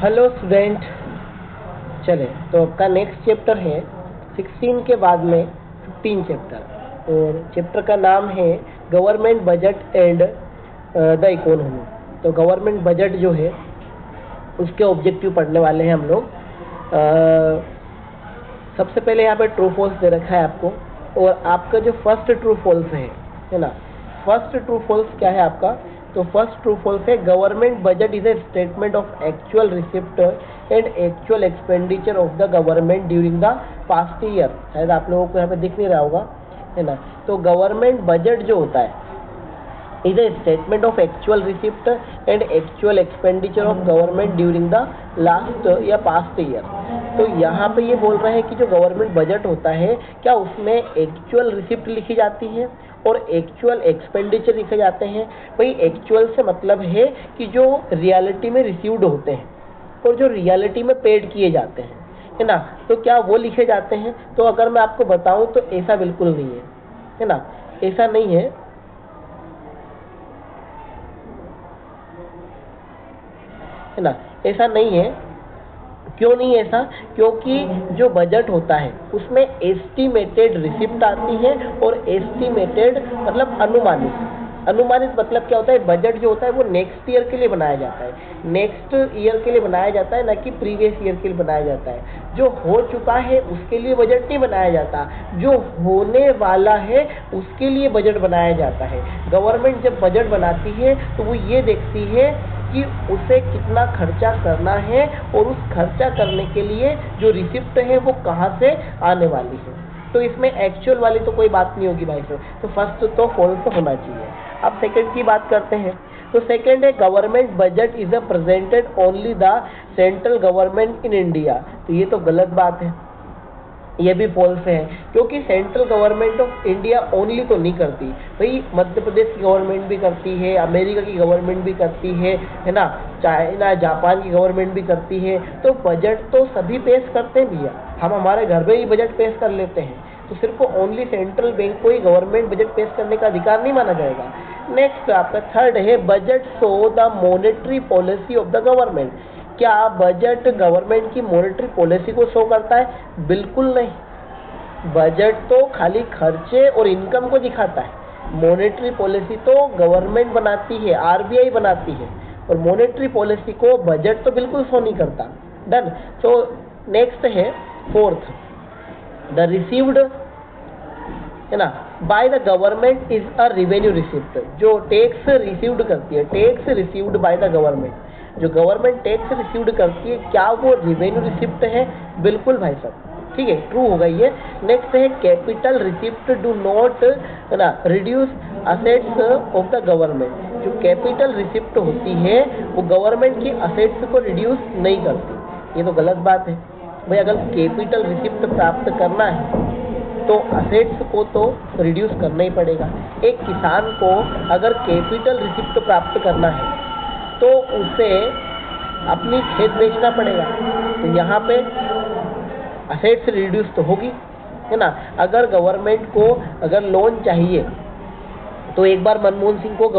Hello student, चले तो आपका नेक्स्ट चैप्टर है 16 के बाद में 15 चैप्टर, और चैप्टर का नाम है government budget and the economy. तो गवर्नमेंट बजट जो है उसके ऑब्जेक्टिव पढ़ने वाले हैं हम लोग। सबसे पहले यहाँ पे ट्रू फॉल्स दे रखा है आपको, और आपका जो फर्स्ट ट्रू फॉल्स है ना, फर्स्ट ट्रू फॉल्स क्या है आपका? तो फर्स्ट ट्रू फॉल्स है government budget is a statement of actual receipt and actual expenditure of the government during the past year. शायद आप लोगों को यहाँ पे दिख नहीं रहा होगा, है ना। तो गवर्नमेंट बजट जो होता है is a statement of actual receipt and actual expenditure of government during the last या पास्ट ईयर। तो यहाँ पे ये बोल रहे हैं कि जो गवर्नमेंट बजट होता है, क्या उसमें एक्चुअल रिसिप्ट लिखी जाती है और एक्चुअल एक्सपेंडिचर लिखे जाते हैं। भाई एक्चुअल से मतलब है कि जो रियलिटी में रिसीव्ड होते हैं और जो रियलिटी में पेड किए जाते हैं, है ना, तो क्या वो लिखे जाते हैं? तो अगर मैं आपको बताऊं तो ऐसा बिल्कुल नहीं है ना, ऐसा नहीं है ना, ऐसा नहीं है। क्यों नहीं ऐसा? क्योंकि जो बजट होता है उसमें एस्टिमेटेड रिसिप्ट आती है, और एस्टिमेटेड मतलब अनुमानित मतलब क्या होता है? बजट जो होता है वो नेक्स्ट ईयर के लिए बनाया जाता है, नेक्स्ट ईयर के लिए बनाया जाता है, ना कि प्रीवियस ईयर के लिए बनाया जाता है। जो हो चुका है उसके लिए बजट नहीं बनाया जाता, जो होने वाला है उसके लिए बजट बनाया जाता है। गवर्नमेंट जब बजट बनाती है तो वो ये देखती है कि उसे कितना खर्चा करना है, और उस खर्चा करने के लिए जो रिसिप्ट है वो कहाँ से आने वाली है। तो इसमें एक्चुअल वाली तो कोई बात नहीं होगी भाई साहब। तो फर्स्ट तो फॉल्स होना चाहिए। अब सेकंड की बात करते हैं। तो सेकंड है government budget is presented only the central government in India. तो ये तो गलत बात है, ये भी फॉल्स है, क्योंकि central government of India only तो नहीं करती भाई, मध्य प्रदेश की गवर्नमेंट भी करती है, अमेरिका की गवर्नमेंट भी करती है ना, चाइना जापान की गवर्नमेंट भी करती है। तो बजट तो सभी पेश करते हैं भैया, हम हमारे घर में ही बजट पेश कर लेते हैं। तो सिर्फ ओनली सेंट्रल बैंक को ही गवर्नमेंट बजट पेश करने का अधिकार नहीं माना जाएगा। नेक्स्ट आपका थर्ड है budget show the monetary policy of the government. क्या बजट गवर्नमेंट की मॉनेटरी पॉलिसी को शो करता है? बिल्कुल नहीं। बजट तो खाली खर्चे और इनकम को दिखाता है। मॉनेटरी पॉलिसी तो गवर्नमेंट बनाती है, आरबीआई बनाती है, और मॉनेटरी पॉलिसी को बजट तो बिल्कुल शो नहीं करता। डन। तो नेक्स्ट है फोर्थ, द रिसीव्ड, है ना, bye the government is a revenue receipt. जो टैक्स रिसीव्ड करती है, tax received by the government, जो गवर्नमेंट टैक्स रिसीव्ड करती है, क्या वो रेवेन्यू रिसिप्ट है? बिल्कुल भाई साहब, ठीक है, ट्रू होगा ये। नेक्स्ट है कैपिटल रिसिप्ट डू नॉट, है ना, reduce assets of the government. जो कैपिटल रिसिप्ट होती है वो गवर्नमेंट की असेट्स को रिड्यूस नहीं करती। ये तो गलत बात है भाई। अगर कैपिटल रिसिप्ट प्राप्त करना है तो असेट्स को तो रिड्यूस करना ही पड़ेगा। एक किसान को अगर कैपिटल रिसिप्ट प्राप्त करना है तो उसे अपनी खेत बेचना पड़ेगा, तो यहाँ पे असेट्स रिड्यूस तो होगी, है ना। अगर गवर्नमेंट को अगर लोन चाहिए तो एक बार मनमोहन सिंह को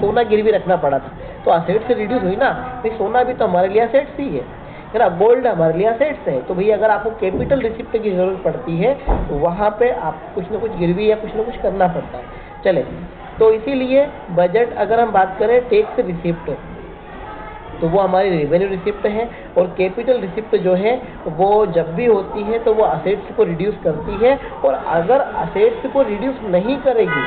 सोना गिरवी रखना पड़ा था, तो असेट्स रिड्यूस हुई ना भाई। सोना भी तो हमारे लिए असेट्स ही है ना, गोल्ड हमारे लिए असेट्स है। तो भैया अगर आपको कैपिटल रिसिप्ट की जरूरत पड़ती है तो वहाँ पे आप कुछ ना कुछ गिरवी या कुछ ना कुछ करना पड़ता है। चले, तो इसीलिए बजट अगर हम बात करें टैक्स रिसिप्ट तो वो हमारी रेवेन्यू रिसिप्ट है, और कैपिटल रिसिप्ट जो है वो जब भी होती है तो वो असेट्स को रिड्यूस करती है, और अगर असेट्स को रिड्यूस नहीं करेगी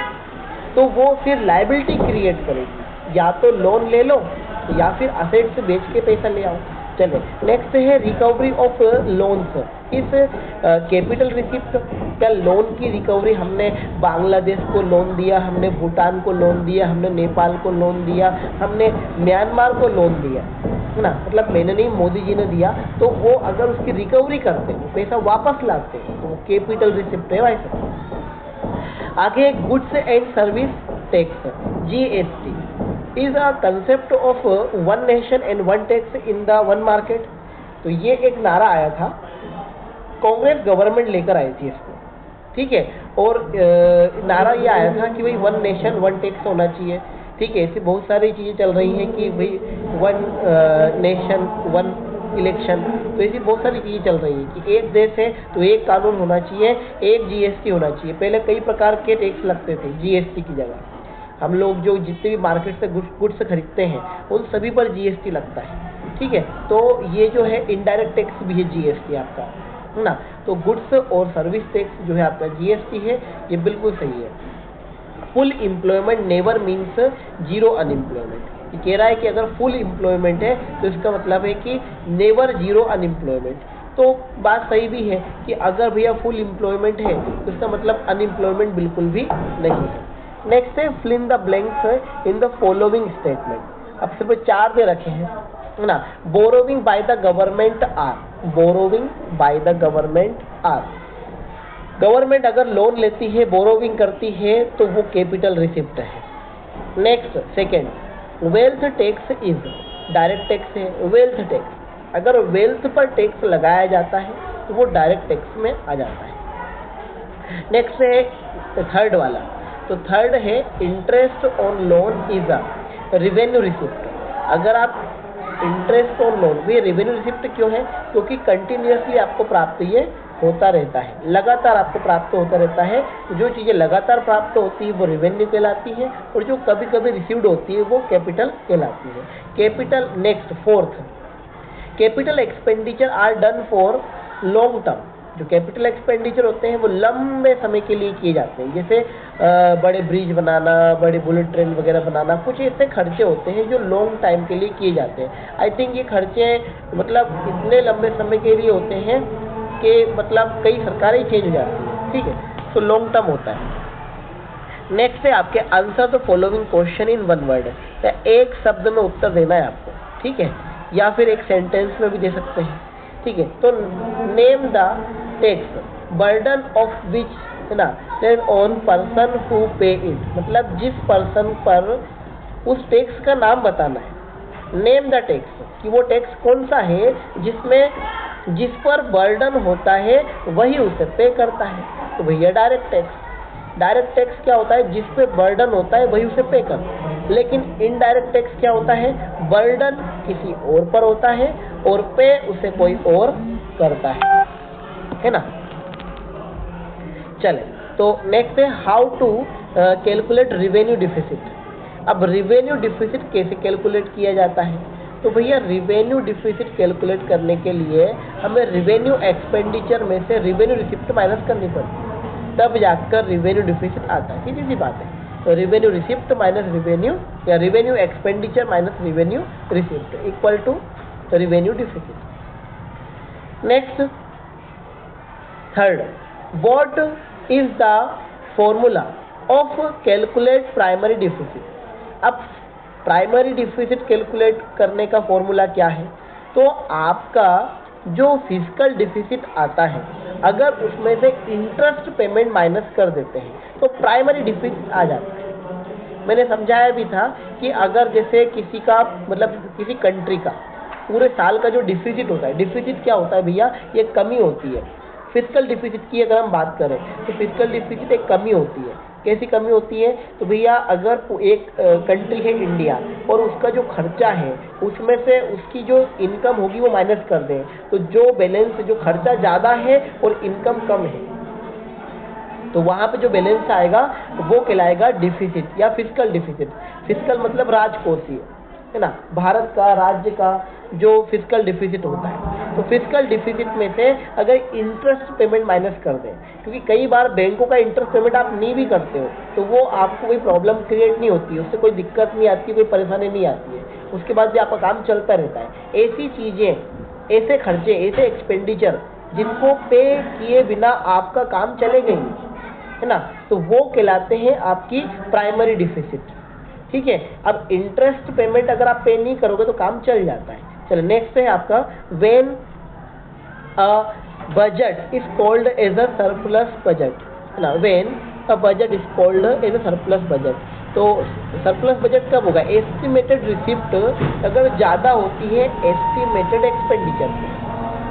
तो वो फिर लायबिलिटी क्रिएट करेगी। या तो लोन ले लो या फिर असेट्स बेच के पैसा ले आओ। चले, नेक्स्ट है रिकवरी ऑफ लोन्स। इस कैपिटल रिसिप्ट, क्या लोन की रिकवरी, हमने बांग्लादेश को लोन दिया, हमने भूटान को लोन दिया, हमने नेपाल को लोन दिया, हमने म्यांमार को लोन दिया, है ना, मतलब मैंने नहीं, मोदी जी ने दिया, तो वो अगर उसकी रिकवरी करते हैं, पैसा वापस लाते हैं, तो वो कैपिटल रिसिप्ट है भाई साहब। आगे goods and service tax, GST is a concept of one nation and one tax in the one market. तो ये एक नारा आया था, कांग्रेस गवर्नमेंट लेकर आई थी इसको, ठीक है, और नारा ये आया था कि भाई वन नेशन वन टैक्स होना चाहिए। ठीक है, ऐसी बहुत सारी चीज़ें चल रही हैं कि भाई वन नेशन वन इलेक्शन, तो ऐसी बहुत सारी चीज़ें चल रही है कि एक देश है तो एक कानून होना चाहिए, एक जीएसटी होना चाहिए। पहले कई प्रकार के टैक्स लगते थे जीएसटी की जगह। हम लोग जो जितने भी मार्केट से गुड्स खरीदते हैं उन सभी पर जीएसटी लगता है, ठीक है। तो ये जो है इनडायरेक्ट टैक्स भी है जीएसटी आपका, है ना। तो गुड्स और सर्विस टैक्स जो है आपका जीएसटी है, ये बिल्कुल सही है। Full employment never means zero unemployment. ये कह रहा है कि अगर फुल एम्प्लॉयमेंट है तो इसका मतलब है कि नेवर जीरो अनएम्प्लॉयमेंट। तो बात सही भी है कि अगर भैया फुल एम्प्लॉयमेंट है तो इसका मतलब अनएम्प्लॉयमेंट बिल्कुल भी नहीं है। नेक्स्ट है fill in the blanks in the following statement. अब सिर्फ 4 दे रखे हैं, है ना। Borrowing by the government are, borrowing by the government are. Government अगर लोन लेती है, बोरोविंग करती है, तो वो कैपिटल रिसिप्ट है। Next second, wealth tax is direct tax है। वेल्थ टैक्स, अगर वेल्थ पर टैक्स लगाया जाता है तो वो डायरेक्ट टैक्स में आ जाता है। नेक्स्ट है थर्ड वाला, तो थर्ड है interest on loan is a revenue receipt. अगर आप इंटरेस्ट ऑन लोन, ये रेवेन्यू रिसिप्ट क्यों है? क्योंकि कंटिन्यूसली आपको प्राप्त ये होता रहता है, लगातार आपको प्राप्त होता रहता है। तो जो चीज़ें लगातार प्राप्त होती है वो रेवेन्यू कहलाती है, और जो कभी कभी रिसीव्ड होती है वो कैपिटल कहलाती है। Capital next fourth, capital expenditure are done for long term. जो कैपिटल एक्सपेंडिचर होते हैं वो लंबे समय के लिए किए जाते हैं, जैसे बड़े ब्रिज बनाना, बड़े बुलेट ट्रेन वगैरह बनाना, कुछ ऐसे खर्चे होते हैं जो लॉन्ग टाइम के लिए किए जाते हैं। आई थिंक ये खर्चे मतलब इतने लंबे समय के लिए होते हैं कि मतलब कई सरकारें चेंज हो जाती हैं, ठीक है। तो लॉन्ग टर्म होता है। नेक्स्ट है आपके answer the following question in one word. तो एक शब्द में उत्तर देना है आपको, ठीक है, या फिर एक सेंटेंस में भी दे सकते हैं, ठीक है। तो name the tax burden of which, है ना, then on person who pay it, मतलब जिस पर्सन पर उस टैक्स का नाम बताना है। नेम द टैक्स, कि वो टैक्स कौन सा है जिस पर बर्डन होता है वही उसे पे करता है। तो भैया डायरेक्ट टैक्स। डायरेक्ट टैक्स क्या होता है? जिस पे बर्डन होता है वही उसे पे करता है। लेकिन इनडायरेक्ट टैक्स क्या होता है? बर्डन किसी और पर होता है और पे उसे कोई और करता है ना। चले, तो नेक्स्ट है how to calculate revenue deficit. अब रिवेन्यू डिफिसिट कैसे कैलकुलेट किया जाता है? तो भैया रिवेन्यू डिफिसिट कैलकुलेट करने के लिए हमें रिवेन्यू एक्सपेंडिचर में से रिवेन्यू रिसिप्ट माइनस करनी पड़ती है, तब जाकर रिवेन्यू डिफिसिट आता है। सीधी सी बात है। तो रिवेन्यू रिसिप्ट माइनस रिवेन्यू, या revenue expenditure minus revenue receipt equal to revenue deficit. Next third, what is the formula of calculate primary deficit. अब प्राइमरी डिफिसिट कैलकुलेट करने का फॉर्मूला क्या है? तो आपका जो फिजिकल डिफिसिट आता है, अगर उसमें से इंटरेस्ट पेमेंट माइनस कर देते हैं तो प्राइमरी डिफिसिट आ जाता है। मैंने समझाया भी था कि अगर जैसे किसी का मतलब किसी कंट्री का पूरे साल का जो डिफिसिट होता है, डिफिसिट क्या होता है भैया? ये कमी होती है। फिजिकल डिफिसिट की अगर हम बात करें तो फिजिकल डिफिसिट एक कमी होती है। कैसी कमी होती है? तो भैया अगर एक कंट्री है इंडिया और उसका जो खर्चा है उसमें से उसकी जो इनकम होगी वो माइनस कर दें, तो जो बैलेंस, जो खर्चा ज़्यादा है और इनकम कम है, तो वहाँ पे जो बैलेंस आएगा वो कहलाएगा डिफिसिट या फिजिकल डिफिसिट। फिजिकल मतलब राजकोषीय, है ना, भारत का, राज्य का जो फिजिकल डिफिसिट होता है। तो फिजिकल डिफिसिट में से अगर इंटरेस्ट पेमेंट माइनस कर दें, क्योंकि कई बार बैंकों का इंटरेस्ट पेमेंट आप नहीं भी करते हो तो वो आपको कोई प्रॉब्लम क्रिएट नहीं होती है, उससे कोई दिक्कत नहीं आती, कोई परेशानी नहीं आती है, उसके बाद भी आपका काम चलता रहता है। ऐसी चीज़ें, ऐसे खर्चे, ऐसे एक्सपेंडिचर जिनको पे किए बिना आपका काम चलेगा ही, है ना, तो वो कहलाते हैं आपकी प्राइमरी डिफिसिट। ठीक है। अब इंटरेस्ट पेमेंट अगर आप पे नहीं करोगे तो काम चल जाता है। चलो नेक्स्ट है आपका when a budget is called as a surplus budget, है ना। When a budget is called as a surplus budget, तो सरप्लस बजट कब होगा? एस्टिमेटेड रिसिप्ट अगर ज़्यादा होती है एस्टिमेटेड एक्सपेंडिचर से,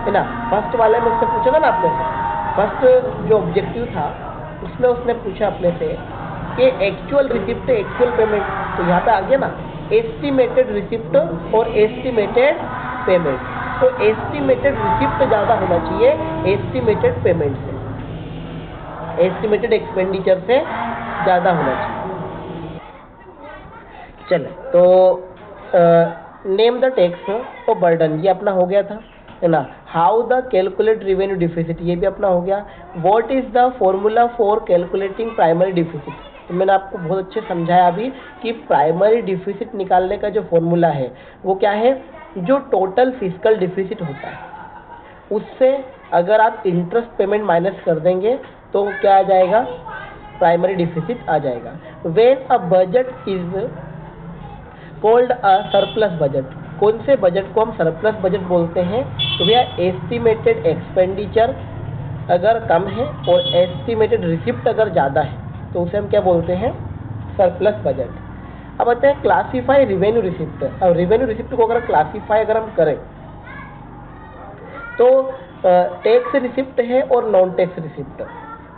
है ना। फर्स्ट वाले में उससे पूछा था ना आपने, फर्स्ट जो ऑब्जेक्टिव था उसमें उसने पूछा अपने से कि एक्चुअल रिसिप्ट, एक्चुअल पेमेंट, तो यहाँ पे आ गया ना एस्टिमेटेड रिसिप्ट और एस्टिमेटेड पेमेंट। तो एस्टिमेटेड रिसिप्ट ज़्यादा होना चाहिए एस्टिमेटेड पेमेंट से, एस्टिमेटेड एक्सपेंडिचर से ज़्यादा होना चाहिए। चलो तो नेम द टैक्स और बर्डन, ये अपना हो गया था, है ना। How the calculate revenue deficit, ये भी अपना हो गया। What is the formula for calculating primary deficit, तो मैंने आपको बहुत अच्छे समझाया अभी कि प्राइमरी डिफिसिट निकालने का जो फॉर्मूला है वो क्या है, जो टोटल फिजिकल डिफिसिट होता है उससे अगर आप इंटरेस्ट पेमेंट माइनस कर देंगे तो क्या आ जाएगा, प्राइमरी डिफिसिट आ जाएगा। When a budget is called a surplus budget, कौन से बजट को हम सरप्लस बजट बोलते हैं, तो भैया एस्टिमेटेड एक्सपेंडिचर अगर कम है और एस्टिमेटेड रिसिप्ट अगर ज़्यादा है तो उसे हम क्या बोलते हैं, सरप्लस बजट। अब आते हैं क्लासीफाई रिवेन्यू रिसिप्ट। अब रिवेन्यू रिसिप्ट को अगर क्लासीफाई अगर हम करें तो टैक्स रिसिप्ट है और नॉन टैक्स रिसिप्ट,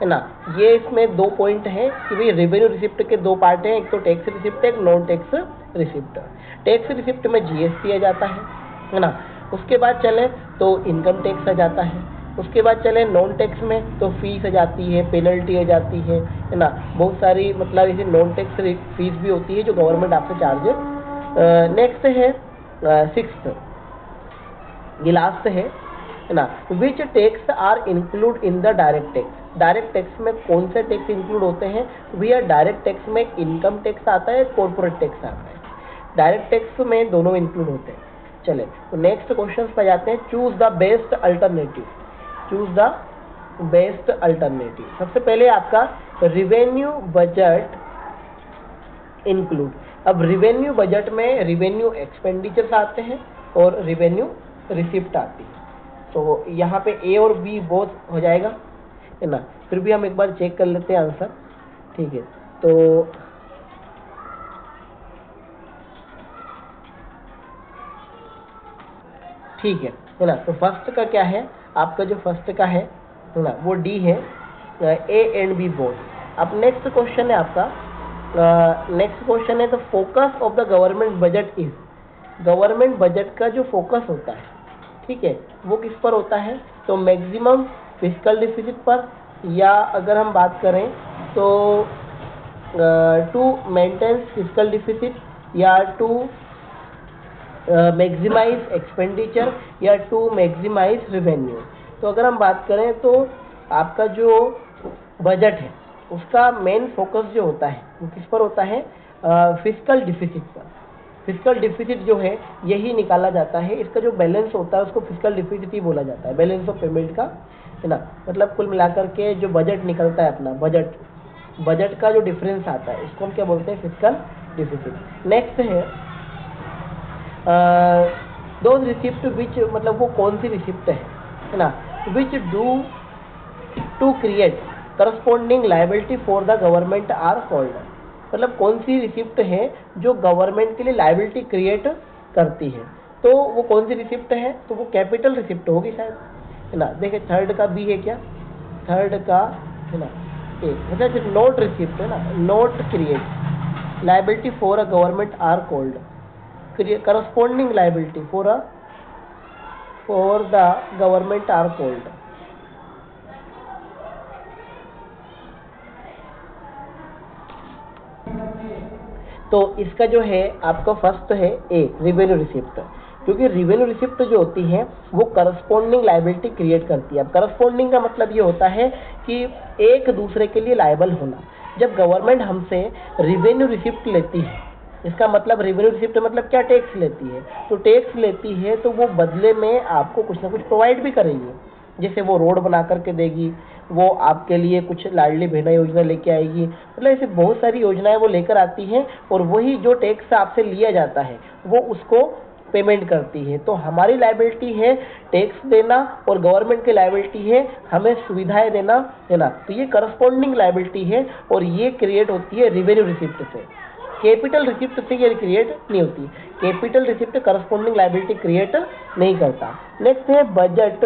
है ना। ये इसमें दो पॉइंट है कि भाई रेवेन्यू रिसिप्ट के दो पार्ट हैं, एक तो टैक्स रिसिप्ट है, एक non tax receipt. Tax receipt में जीएसटी आ जाता है ना। उसके बाद चले तो इनकम टैक्स आ जाता है। उसके बाद चले नॉन टैक्स में तो फीस आ जाती है, पेनल्टी आ जाती है ना। बहुत सारी मतलब इसे नॉन टैक्स फीस भी होती है जो गवर्नमेंट आपसे चार्ज। नेक्स्ट है सिक्स्थ, ये लास्ट है ना। Which tax are include in the direct tax, direct tax में कौन से टैक्स इंक्लूड होते हैं, भैया डायरेक्ट टैक्स में इनकम टैक्स आता है, कॉर्पोरेट टैक्स आता है। डायरेक्ट टैक्स में दोनों इंक्लूड होते हैं। चले तो नेक्स्ट क्वेश्चन पे जाते हैं। Choose the best alternative, choose the best alternative. सबसे पहले आपका रिवेन्यू बजट इंक्लूड। अब रिवेन्यू बजट में रिवेन्यू एक्सपेंडिचर्स आते हैं और रिवेन्यू रिसिप्ट आती है, तो यहाँ पे ए और बी बोथ हो जाएगा, है ना। फिर भी हम एक बार चेक कर लेते हैं आंसर, ठीक है। तो ठीक है ना। तो फर्स्ट का क्या है, आपका जो फर्स्ट का है ना वो डी है, ए एंड बी बोथ। अब नेक्स्ट क्वेश्चन है आपका, नेक्स्ट क्वेश्चन है the focus of the government budget is, government budget का जो फोकस होता है, ठीक है, वो किस पर होता है, तो मैक्सिमम फिजिकल डिफिसिट पर, या अगर हम बात करें तो टू मेंटेन फिजिकल डिफिसिट, या टू मैक्सिमाइज एक्सपेंडिचर, या टू मैक्सिमाइज रेवेन्यू। तो अगर हम बात करें तो आपका जो बजट है उसका मेन फोकस जो होता है वो किस पर होता है, फिजिकल डिफिसिट पर। फिजिकल डिफिसिट जो है यही निकाला जाता है, इसका जो बैलेंस होता है उसको फिजिकल डिफिसिट ही बोला जाता है, बैलेंस ऑफ पेमेंट का, है ना। मतलब कुल मिलाकर के जो बजट निकलता है अपना, बजट का जो डिफरेंस आता है उसको हम क्या बोलते हैं, फिजिकल डिफिसिट। नेक्स्ट है दो रिसिप्ट विच, मतलब वो कौन सी रिसिप्ट है ना, which do to create corresponding liability for the government are called, मतलब कौन सी रिसिप्ट है जो गवर्नमेंट के लिए लायबिलिटी क्रिएट करती है, तो वो कौन सी रिसिप्ट है, तो वो कैपिटल रिसिप्ट होगी शायद, है ना। देखिए थर्ड का बी है क्या, थर्ड का है ना ए, मतलब नोट रिसिप्ट है ना, not create liability for a government are called corresponding liability for the government are called। तो इसका जो है आपका फर्स्ट है ए रिवेन्यू रिसिप्ट, क्योंकि रिवेन्यू रिसिप्ट जो होती है वो करस्पॉन्डिंग लायबिलिटी क्रिएट करती है। अब करस्पॉन्डिंग का मतलब ये होता है कि एक दूसरे के लिए लायबल होना। जब गवर्नमेंट हमसे रिवेन्यू रिसिप्ट लेती है, इसका मतलब रेवेन्यू रिसिप्ट मतलब क्या, टैक्स लेती है, तो टैक्स लेती है तो वो बदले में आपको कुछ ना कुछ प्रोवाइड भी करेगी। जैसे वो रोड बना करके देगी, वो आपके लिए कुछ लाडली बहना योजना लेके आएगी, मतलब ऐसे बहुत सारी योजनाएं वो लेकर आती हैं, और वही जो टैक्स आपसे लिया जाता है वो उसको पेमेंट करती है। तो हमारी लायबिलिटी है टैक्स देना, और गवर्नमेंट की लायबिलिटी है हमें सुविधाएं देना, है ना। तो ये करस्पॉन्डिंग लायबिलिटी है, और ये क्रिएट होती है रेवेन्यू रिसिप्ट से। कैपिटल रिसिप्ट से ये क्रिएट नहीं होती, capital receipt corresponding liability create नहीं करता। नेक्स्ट है बजट,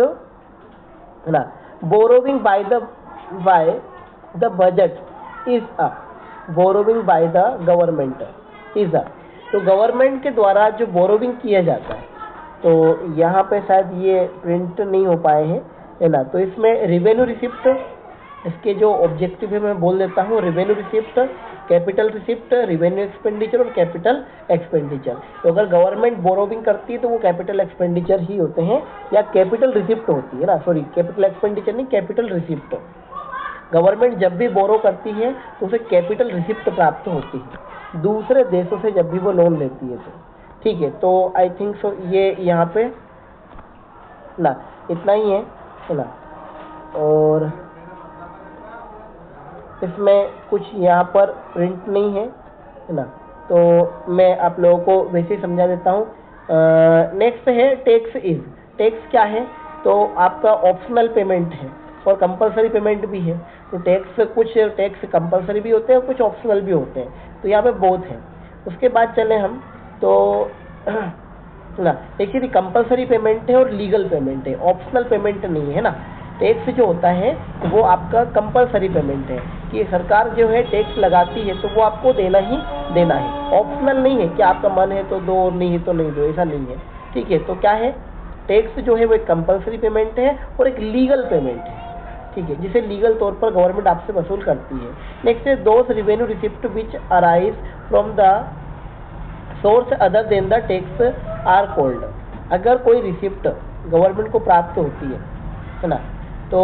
है ना, borrowing by the budget is a, borrowing by the government is a, तो गवर्नमेंट के द्वारा जो बोरोविंग किया जाता है तो यहाँ पे शायद ये प्रिंट नहीं हो पाए हैं, है ना। तो इसमें रेवेन्यू रिसिप्ट, इसके जो ऑब्जेक्टिव है मैं बोल देता हूँ। Revenue receipt, capital receipt, revenue expenditure और कैपिटल एक्सपेंडिचर। तो अगर गवर्नमेंट बोरोविंग करती है तो वो कैपिटल एक्सपेंडिचर ही होते हैं या कैपिटल रिसिप्ट होती है ना, सॉरी कैपिटल एक्सपेंडिचर नहीं, कैपिटल रिसिप्ट। गवर्नमेंट जब भी बोरो करती है तो उसे कैपिटल रिसिप्ट प्राप्त होती है दूसरे देशों से जब भी वो लोन लेती है तो, ठीक है। तो आई थिंक सो ये यहाँ पे ना इतना ही है ना। और इसमें कुछ यहाँ पर प्रिंट नहीं है ना, तो मैं आप लोगों को वैसे ही समझा देता हूँ। नेक्स्ट है टैक्स इज। टैक्स क्या है? तो आपका ऑप्शनल पेमेंट है और कंपलसरी पेमेंट भी है। तो टैक्स, कुछ टैक्स कंपलसरी भी होते हैं और कुछ ऑप्शनल भी होते हैं, तो यहाँ पे बोथ है। उसके बाद चले हम तो ना, एक्चुअली कंपलसरी पेमेंट है और लीगल पेमेंट है, ऑप्शनल पेमेंट नहीं है ना। टैक्स जो होता है वो आपका कंपलसरी पेमेंट है कि सरकार जो है टैक्स लगाती है तो वो आपको देना ही देना है। ऑप्शनल नहीं है कि आपका मन है तो दो, नहीं है तो नहीं दो, ऐसा नहीं है, ठीक है। तो क्या है, टैक्स जो है वो एक कंपलसरी पेमेंट है और एक लीगल पेमेंट है, ठीक है, जिसे लीगल तौर पर गवर्नमेंट आपसे वसूल करती है। नेक्स्ट है those revenue receipt which arise from the source other than the tax are called. अगर कोई रिसिप्ट गवर्नमेंट को प्राप्त होती है ना, तो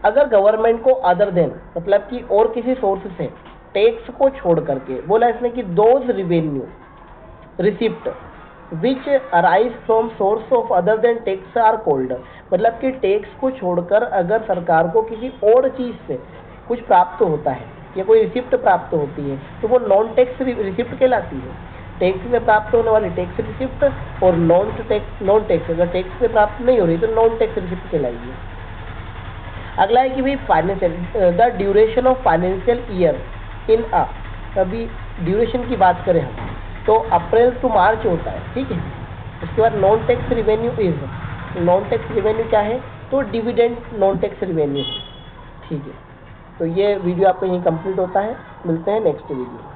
अगर गवर्नमेंट को अदर देन मतलब कि और किसी सोर्स से टैक्स को छोड़ करके, बोला इसने कि those revenue receipt which arise from source of other than tax are called, मतलब कि टैक्स को छोड़कर अगर सरकार को किसी और चीज से कुछ प्राप्त होता है या कोई रिसिप्ट प्राप्त होती है तो वो नॉन टैक्स रिसिप्ट कहलाती है। टैक्स से प्राप्त होने वाली टैक्स रिसिप्ट और नॉन टैक्स अगर टैक्स से प्राप्त नहीं हो रही तो नॉन टैक्स रिसिप्ट कहलाएगी। अगला है कि भाई financial, the duration of financial year in a, अभी ड्यूरेशन की बात करें हम तो अप्रैल टू मार्च होता है, ठीक है। उसके बाद non tax revenue is, non tax revenue क्या है, तो डिविडेंड नॉन टैक्स रिवेन्यू है, ठीक है। तो ये वीडियो आपका यहीं कंप्लीट होता है, मिलते हैं नेक्स्ट वीडियो।